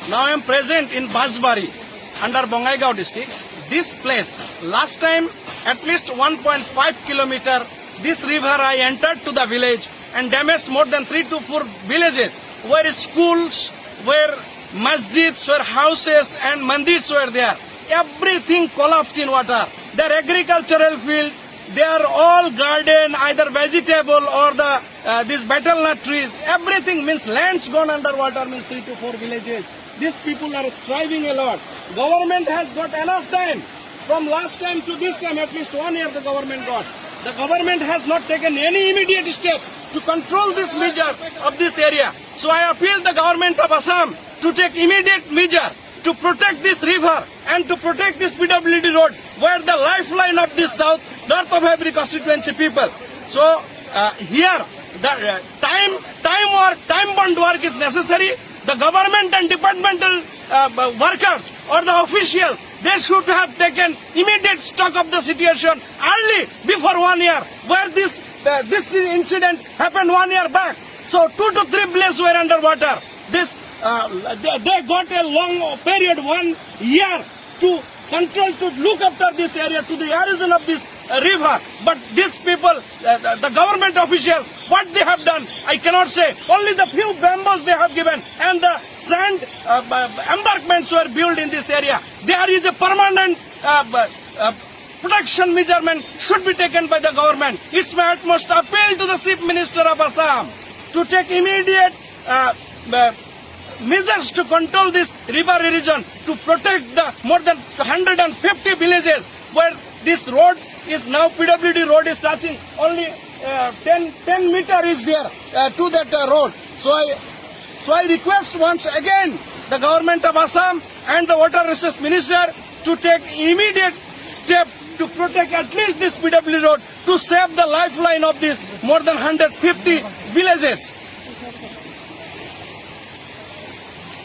Now I am present in Basbari under Bongaigaon district. This place, last time at least 1.5 kilometer, this river I entered to the village and damaged more than 3 to 4 villages where schools, where masjids, where houses and mandirs were there. Everything collapsed in water. Their agricultural field, they are all garden, either vegetable or the these betel nut trees. Everything means lands gone underwater, means 3 to 4 villages. These people are striving a lot. Government has got enough time. From last time to this time, at least 1 year the government got. The government has not taken any immediate step to control this measure of this area. So I appeal the government of Assam to take immediate measure to protect this river and to protect this PWD road, where the lifeline of this north of every constituency people. So here the time-bound work is necessary. The government and departmental workers or the officials, they should have taken immediate stock of the situation early, before 1 year, where this incident happened 1 year back. So 2 to 3 places were underwater. This they got a long period, 1 year, to control, to look after this area, to the horizon of this river. But these people, the government officials, what they have done, I cannot say. Only the few bamboos they have given and the sand embankments were built in this area. There is a permanent protection measurement should be taken by the government. It's my utmost appeal to the Chief Minister of Assam to take immediate measures to control this river region, to protect the more than 150 villages where this road is now, PWD road is touching, only 10 meter is there to that road. So I request once again the government of Assam and the Water Resource Minister to take immediate step to protect at least this PWD road, to save the lifeline of these more than 150 villages.